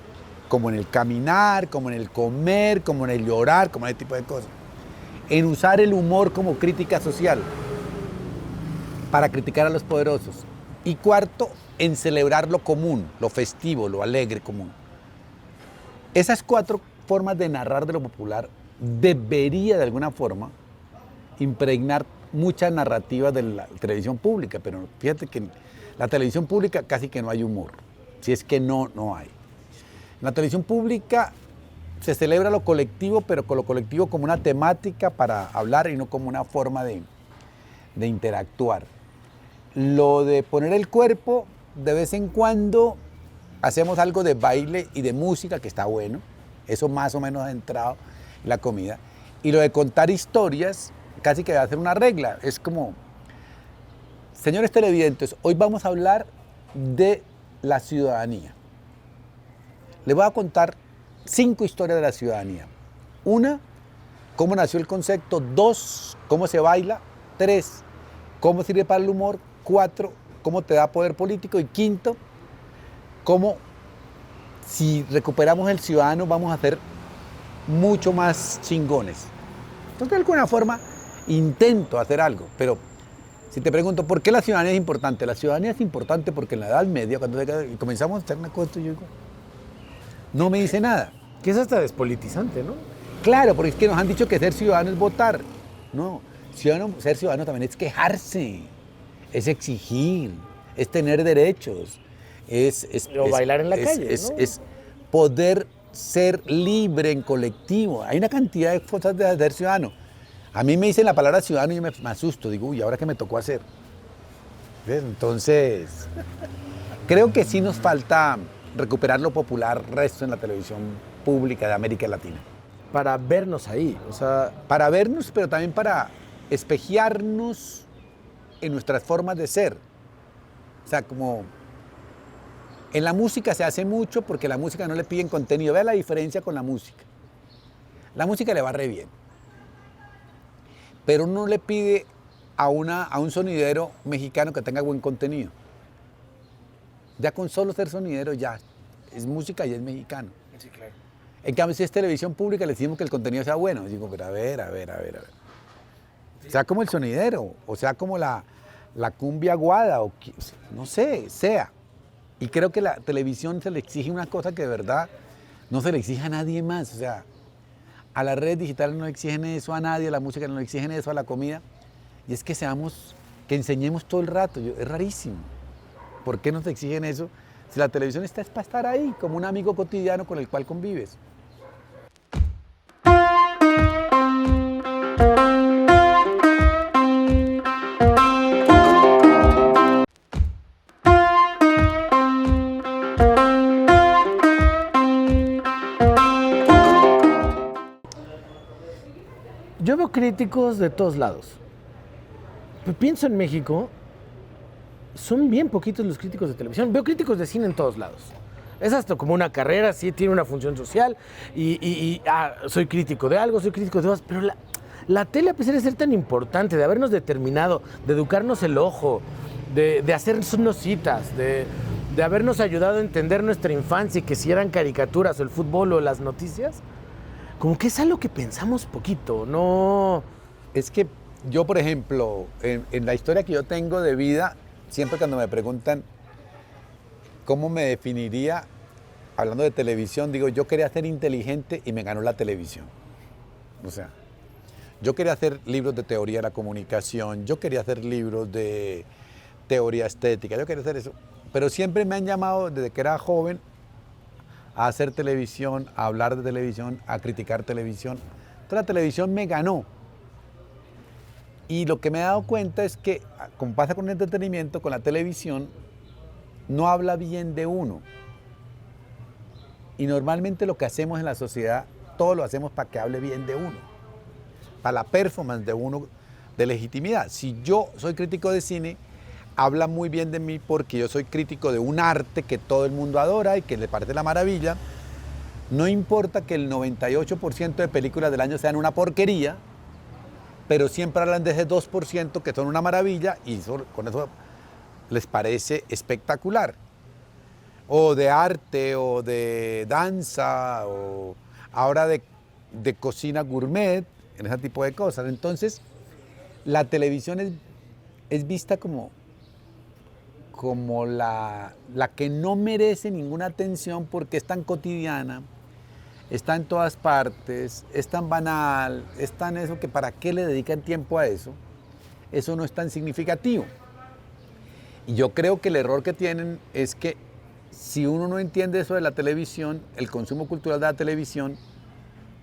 como en el caminar, como en el comer, como en el llorar, como en ese tipo de cosas. En usar el humor como crítica social para criticar a los poderosos. Y cuarto, en celebrar lo común, lo festivo, lo alegre común. Esas 4 formas de narrar de lo popular debería de alguna forma impregnar muchas narrativas de la televisión pública, pero fíjate que en la televisión pública casi que no hay humor, si es que no hay. En la televisión pública se celebra lo colectivo, pero con lo colectivo como una temática para hablar y no como una forma de interactuar. Lo de poner el cuerpo, de vez en cuando hacemos algo de baile y de música, que está bueno, eso más o menos ha entrado en la comida. Y lo de contar historias, casi que va a ser una regla, es como, señores televidentes, hoy vamos a hablar de la ciudadanía. Les voy a contar 5 historias de la ciudadanía. 1, cómo nació el concepto. 2, cómo se baila. 3, cómo sirve para el humor. 4, cómo te da poder político. Y 5, cómo si recuperamos el ciudadano vamos a ser mucho más chingones. Entonces, de alguna forma, intento hacer algo. Pero si te pregunto, ¿por qué la ciudadanía es importante? La ciudadanía es importante porque en la Edad Media, cuando comenzamos a hacer una cosa, yo digo, no me dice nada. Que es hasta despolitizante, ¿no? Claro, porque es que nos han dicho que ser ciudadano es votar. No, ser ciudadano también es quejarse, es exigir, es tener derechos, O bailar en la calle, ¿no? Es poder ser libre en colectivo. Hay una cantidad de cosas de ser ciudadano. A mí me dicen la palabra ciudadano y yo me asusto, digo, uy, ¿ahora qué me tocó hacer? ¿Ves? Entonces, creo que sí nos falta recuperar lo popular resto en la televisión pública de América Latina. Para vernos ahí, o sea... Para vernos, pero también para espejearnos en nuestras formas de ser. O sea, como en la música se hace mucho porque la música no le piden contenido. Vea la diferencia con la música. La música le va re bien, pero uno no le pide a un sonidero mexicano que tenga buen contenido. Ya con solo ser sonidero ya es música y es mexicano. Sí, claro. En cambio, si es televisión pública, le decimos que el contenido sea bueno. Digo, pero a ver. Sea como el sonidero, o sea como la cumbia aguada, o no sé, sea. Y creo que la televisión se le exige una cosa que de verdad no se le exige a nadie más. O sea, a las redes digitales no le exigen eso a nadie, a la música no le exigen eso, a la comida. Y es que que enseñemos todo el rato. Es rarísimo. ¿Por qué nos exigen eso? Si la televisión es para estar ahí, como un amigo cotidiano con el cual convives. Yo veo críticos de todos lados. Pienso en México, son bien poquitos los críticos de televisión. Veo críticos de cine en todos lados. Es hasta como una carrera, sí, tiene una función social soy crítico de algo, soy crítico de otras, pero la tele, a pesar de ser tan importante, de habernos determinado, de educarnos el ojo, de hacernos citas, de habernos ayudado a entender nuestra infancia y que si eran caricaturas o el fútbol o las noticias, como que es algo que pensamos poquito, ¿no? Es que yo, por ejemplo, en la historia que yo tengo de vida, siempre cuando me preguntan cómo me definiría, hablando de televisión, digo, yo quería ser inteligente y me ganó la televisión. O sea, yo quería hacer libros de teoría de la comunicación, yo quería hacer libros de teoría estética, yo quería hacer eso. Pero siempre me han llamado, desde que era joven, a hacer televisión, a hablar de televisión, a criticar televisión. Entonces la televisión me ganó. Y lo que me he dado cuenta es que, como pasa con el entretenimiento, con la televisión, no habla bien de uno. Y normalmente lo que hacemos en la sociedad, todo lo hacemos para que hable bien de uno, para la performance de uno, de legitimidad. Si yo soy crítico de cine, habla muy bien de mí porque yo soy crítico de un arte que todo el mundo adora y que le parece la maravilla. No importa que el 98% de películas del año sean una porquería, pero siempre hablan de ese 2% que son una maravilla y con eso les parece espectacular. O de arte, o de danza, o ahora de cocina gourmet, en ese tipo de cosas. Entonces, la televisión es vista como la que no merece ninguna atención porque es tan cotidiana, está en todas partes, es tan banal, es tan eso que para qué le dedican tiempo a eso. Eso no es tan significativo. Y yo creo que el error que tienen es que si uno no entiende eso de la televisión, el consumo cultural de la televisión,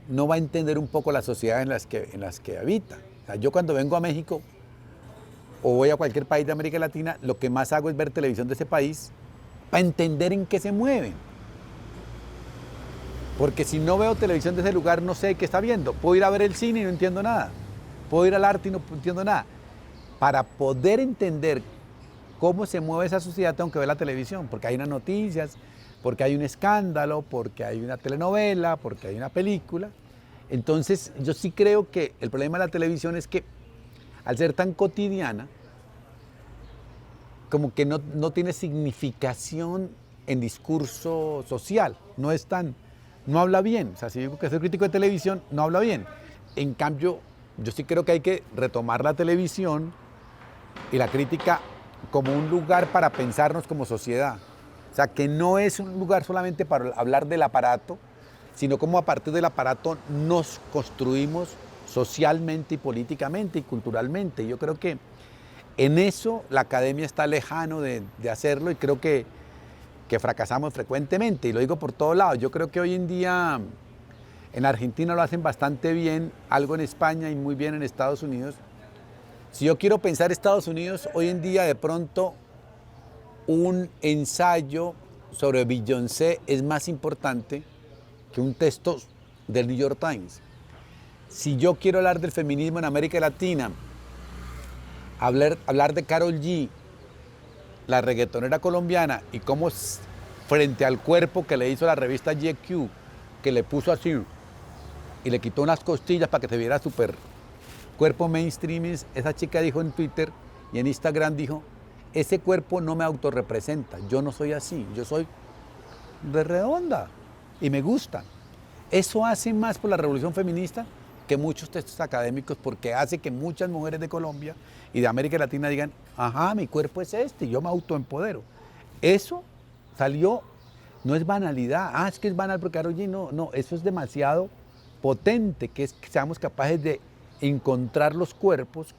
no va a entender un poco la sociedad en las que habita. O sea, yo cuando vengo a México o voy a cualquier país de América Latina, lo que más hago es ver televisión de ese país para entender en qué se mueven. Porque si no veo televisión de ese lugar, no sé qué está viendo. Puedo ir a ver el cine y no entiendo nada. Puedo ir al arte y no entiendo nada. Para poder entender cómo se mueve esa sociedad, tengo que ver la televisión, porque hay unas noticias, porque hay un escándalo, porque hay una telenovela, porque hay una película. Entonces, yo sí creo que el problema de la televisión es que, al ser tan cotidiana, como que no tiene significación en discurso social, no habla bien. O sea, si digo que soy crítico de televisión, no habla bien. En cambio, yo sí creo que hay que retomar la televisión y la crítica como un lugar para pensarnos como sociedad. O sea, que no es un lugar solamente para hablar del aparato, sino como a partir del aparato nos construimos socialmente y políticamente y culturalmente. Yo creo que en eso la academia está lejano de hacerlo y creo que fracasamos frecuentemente, y lo digo por todos lados. Yo creo que hoy en día en Argentina lo hacen bastante bien, algo en España y muy bien en Estados Unidos. Si yo quiero pensar Estados Unidos, hoy en día de pronto un ensayo sobre Beyoncé es más importante que un texto del New York Times. Si yo quiero hablar del feminismo en América Latina, hablar de Karol G, la reggaetonera colombiana, y cómo frente al cuerpo que le hizo la revista GQ, que le puso así y le quitó unas costillas para que se viera súper cuerpo mainstream, esa chica dijo en Twitter y en Instagram, dijo, ese cuerpo no me autorrepresenta, yo no soy así, yo soy de redonda y me gusta. Eso hace más por la revolución feminista que muchos textos académicos, porque hace que muchas mujeres de Colombia y de América Latina digan, ajá, mi cuerpo es este, yo me autoempodero. Eso salió, no es banalidad, es que es banal porque Karol G, no, eso es demasiado potente, que es que seamos capaces de encontrar los cuerpos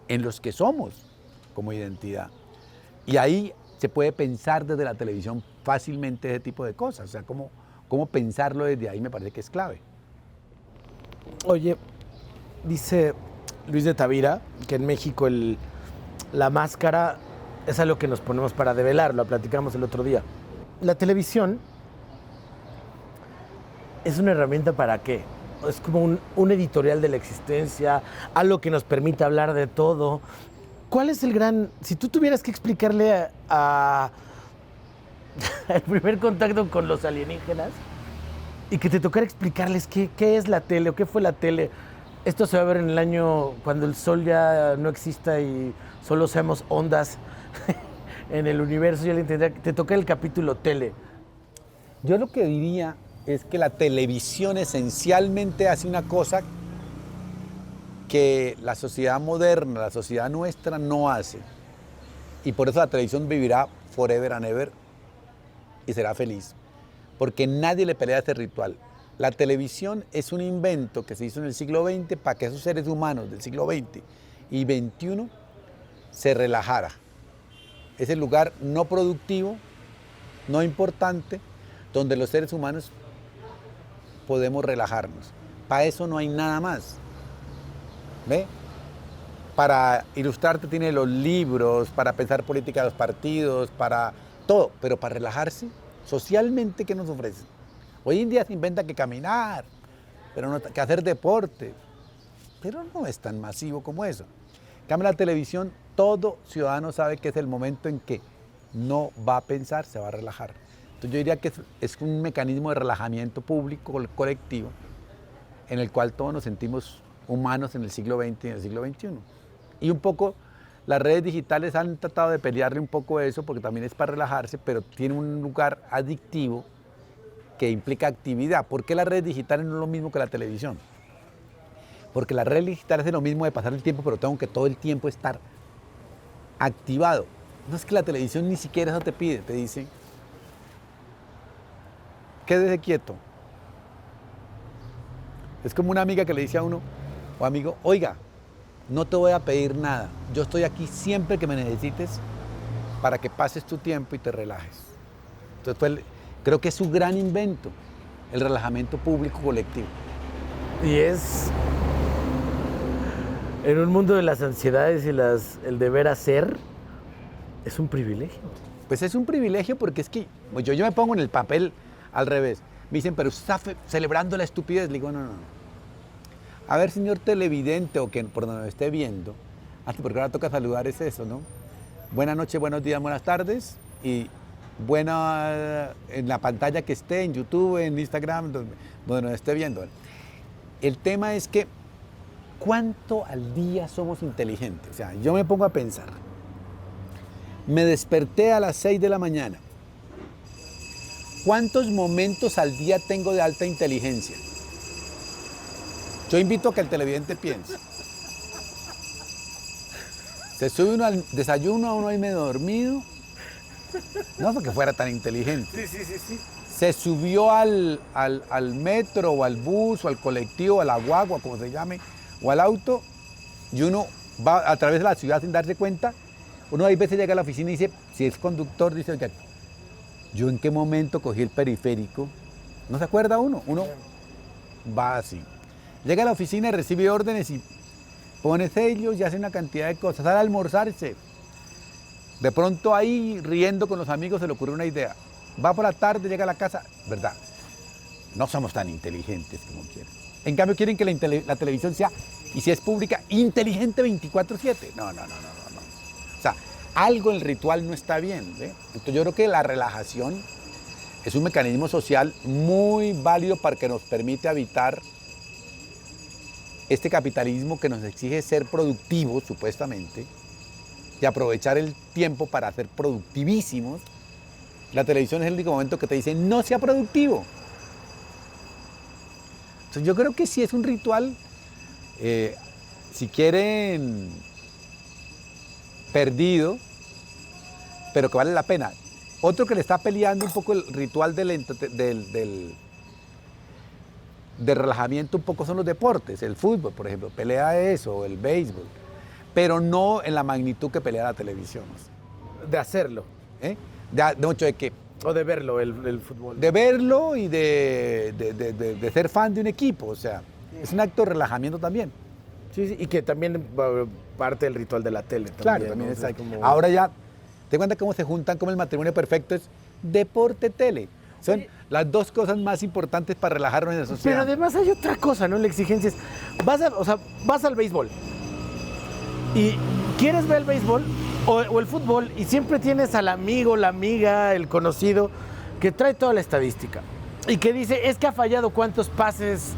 en los que somos como identidad. Y ahí se puede pensar desde la televisión fácilmente ese tipo de cosas, o sea, cómo pensarlo desde ahí me parece que es clave. Oye, dice Luis de Tavira que en México la máscara es algo que nos ponemos para develar, lo platicamos el otro día. La televisión es una herramienta para qué? Es como un editorial de la existencia, algo que nos permite hablar de todo. ¿Cuál es el gran... Si tú tuvieras que explicarle el primer contacto con los alienígenas y que te tocara explicarles qué es la tele o qué fue la tele, esto se va a ver en el año cuando el sol ya no exista y solo seamos ondas en el universo, ya le entendería, te toca el capítulo tele. Yo lo que diría es que la televisión esencialmente hace una cosa que la sociedad moderna, la sociedad nuestra no hace. Y por eso la televisión vivirá forever and ever y será feliz. Porque nadie le pelea a este ritual. La televisión es un invento que se hizo en el siglo XX para que esos seres humanos del siglo XX y XXI se relajara. Es el lugar no productivo, no importante, donde los seres humanos podemos relajarnos. Para eso no hay nada más. ¿Ve? Para ilustrarte tiene los libros, para pensar política de los partidos, para todo, pero para relajarse, socialmente, ¿qué nos ofrecen? Hoy en día se inventa que caminar, pero no, que hacer deporte, pero no es tan masivo como eso. En cambio, la televisión, todo ciudadano sabe que es el momento en que no va a pensar, se va a relajar. Entonces yo diría que es un mecanismo de relajamiento público, colectivo, en el cual todos nos sentimos humanos en el siglo XX y en el siglo XXI. Y un poco las redes digitales han tratado de pelearle un poco eso, porque también es para relajarse, pero tiene un lugar adictivo que implica actividad. ¿Por qué las redes digitales no es lo mismo que la televisión? Porque las redes digitales es lo mismo de pasar el tiempo, pero tengo que todo el tiempo estar activado. No es que la televisión ni siquiera eso te pide, te dice, quédese quieto. Es como una amiga que le dice a uno, o amigo, oiga, no te voy a pedir nada, yo estoy aquí siempre que me necesites para que pases tu tiempo y te relajes. Entonces creo que es su gran invento, el relajamiento público colectivo. Y es, en un mundo de las ansiedades y el deber hacer, es un privilegio. Pues es un privilegio porque es que pues yo me pongo en el papel al revés. Me dicen, pero usted está celebrando la estupidez. Le digo, no. A ver, señor televidente o que por donde me esté viendo, porque ahora toca saludar es eso, ¿no? Buenas noches, buenos días, buenas tardes y buena en la pantalla que esté, en YouTube, en Instagram, donde nos esté viendo. El tema es que, ¿cuánto al día somos inteligentes? O sea, yo me pongo a pensar. Me desperté a las 6 de la mañana. ¿Cuántos momentos al día tengo de alta inteligencia? Yo invito a que el televidente piense. Se sube uno al desayuno, uno ahí medio dormido. No porque fuera tan inteligente. Sí. Se subió al metro o al bus o al colectivo, a la guagua, como se llame, o al auto, y uno va a través de la ciudad sin darse cuenta. Uno a veces llega a la oficina y dice, si es conductor, dice, oiga, ¿yo en qué momento cogí el periférico? ¿No se acuerda uno? Uno va así. Llega a la oficina y recibe órdenes y pone sellos y hace una cantidad de cosas. Sale a almorzarse. De pronto ahí, riendo con los amigos, se le ocurre una idea. Va por la tarde, llega a la casa, ¿verdad? no somos tan inteligentes como quieren. En cambio, quieren que la televisión sea, y si es pública, inteligente 24/7. No. O sea, algo en el ritual no está bien. ¿Ve? Entonces, yo creo que la relajación es un mecanismo social muy válido para que nos permite habitar este capitalismo que nos exige ser productivos, supuestamente, y aprovechar el tiempo para ser productivísimos. La televisión es el único momento que te dice, no sea productivo. Entonces yo creo que sí es un ritual, si quieren, perdido, pero que vale la pena. Otro que le está peleando un poco el ritual del relajamiento un poco son los deportes, el fútbol, por ejemplo, pelea eso, o el béisbol, pero no en la magnitud que pelea la televisión. De hacerlo. De que O de verlo, el fútbol. de verlo y de ser fan de un equipo, o sea, es un acto de relajamiento también. Sí, y que también parte del ritual de la tele. Claro, también ¿no? es O sea, ahí. como... Ahora ya, te cuenta cómo se juntan, como el matrimonio perfecto es deporte-tele. Son las dos cosas más importantes para relajarnos en la sociedad. Pero además hay otra cosa, ¿no? La exigencia es, vas al béisbol y quieres ver el béisbol o el fútbol y siempre tienes al amigo, la amiga, el conocido que trae toda la estadística y que dice, es que ha fallado cuántos pases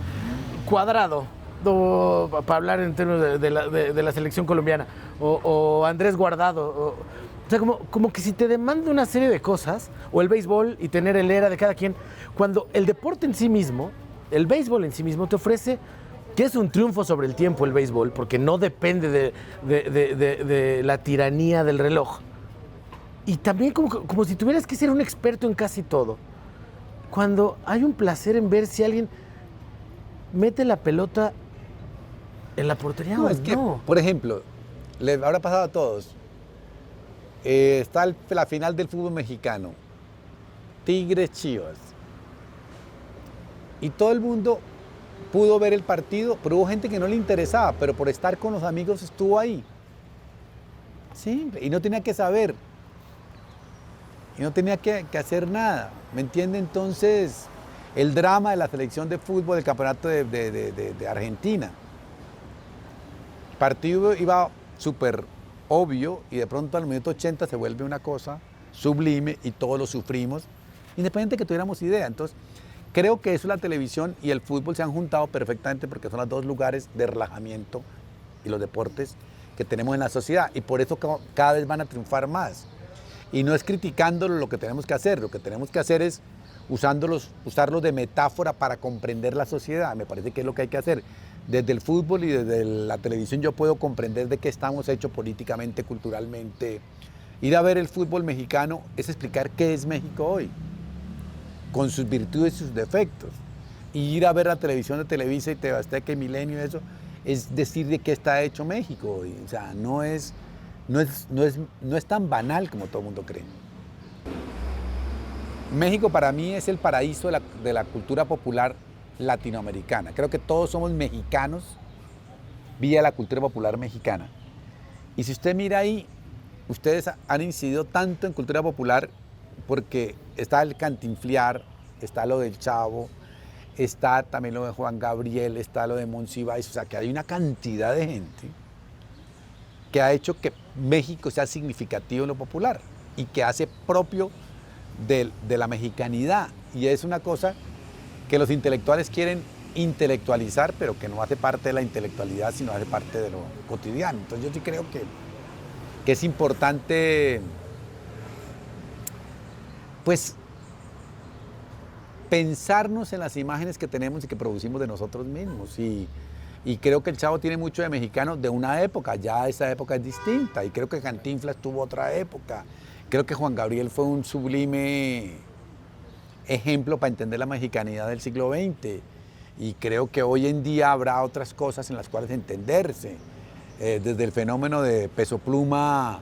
Cuadrado, para hablar en términos de la selección colombiana, o Andrés Guardado, o sea, como que si te demanda una serie de cosas, o el béisbol y tener el era de cada quien, cuando el deporte en sí mismo, el béisbol en sí mismo te ofrece que es un triunfo sobre el tiempo el béisbol, porque no depende de la tiranía del reloj. Y también como si tuvieras que ser un experto en casi todo. Cuando hay un placer en ver si alguien mete la pelota en la portería o es que, por ejemplo, les habrá pasado a todos. Está la final del fútbol mexicano, Tigres Chivas. Y todo el mundo pudo ver el partido, pero hubo gente que no le interesaba, pero por estar con los amigos estuvo ahí. Simple, y no tenía que saber. Y no tenía que hacer nada. ¿Me entiende? Entonces, el drama de la selección de fútbol del campeonato de Argentina. El partido iba súper obvio y de pronto al minuto 80 se vuelve una cosa sublime y todos lo sufrimos, independientemente de que tuviéramos idea. Entonces, creo que eso, la televisión y el fútbol se han juntado perfectamente porque son los dos lugares de relajamiento y los deportes que tenemos en la sociedad y por eso cada vez van a triunfar más. Y no es criticándolo lo que tenemos que hacer es usarlos de metáfora para comprender la sociedad. Me parece que es lo que hay que hacer. Desde el fútbol y desde la televisión yo puedo comprender de qué estamos hechos políticamente, culturalmente. Ir a ver el fútbol mexicano es explicar qué es México hoy, con sus virtudes y sus defectos. Y ir a ver la televisión de Televisa y TV Azteca y Milenio, eso es decir de qué está hecho México hoy. O sea, no es tan banal como todo el mundo cree. México para mí es el paraíso de la cultura popular latinoamericana. Creo que todos somos mexicanos vía la cultura popular mexicana. Y si usted mira ahí, ustedes han incidido tanto en cultura popular porque está el Cantinfliar, está lo del Chavo, está también lo de Juan Gabriel, está lo de Monsiváis, o sea que hay una cantidad de gente que ha hecho que México sea significativo en lo popular y que hace propio de la mexicanidad. Y es una cosa que los intelectuales quieren intelectualizar, pero que no hace parte de la intelectualidad, sino hace parte de lo cotidiano. Entonces yo sí creo que es importante, pues, pensarnos en las imágenes que tenemos y que producimos de nosotros mismos. Y creo que el Chavo tiene mucho de mexicano de una época, ya esa época es distinta. Y creo que Cantinflas tuvo otra época. Creo que Juan Gabriel fue un sublime ejemplo para entender la mexicanidad del siglo XX. Y creo que hoy en día habrá otras cosas en las cuales entenderse. Desde el fenómeno de Peso Pluma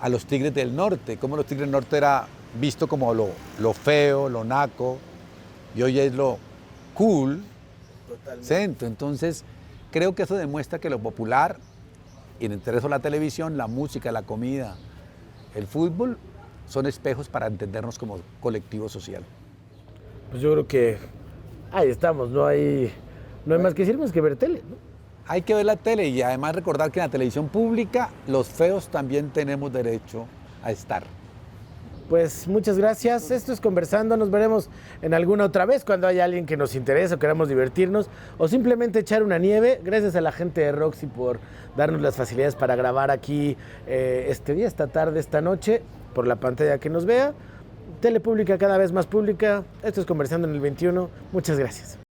a los Tigres del Norte. Como los Tigres del Norte era visto como lo feo, lo naco, y hoy es lo cool. Totalmente. Entonces, creo que eso demuestra que lo popular, y en el eso la televisión, la música, la comida, el fútbol, son espejos para entendernos como colectivo social. Pues yo creo que Ahí estamos, no hay más que decir más que ver tele, ¿no? Hay que ver la tele y además recordar que en la televisión pública los feos también tenemos derecho a estar. Pues muchas gracias. Esto es Conversando. Nos veremos en alguna otra vez cuando haya alguien que nos interese o queramos divertirnos o simplemente echar una nieve. Gracias a la gente de Roxy por darnos las facilidades para grabar aquí este día, esta tarde, esta noche, por la pantalla que nos vea. Tele pública cada vez más pública. Esto es Conversando en el 21. Muchas gracias.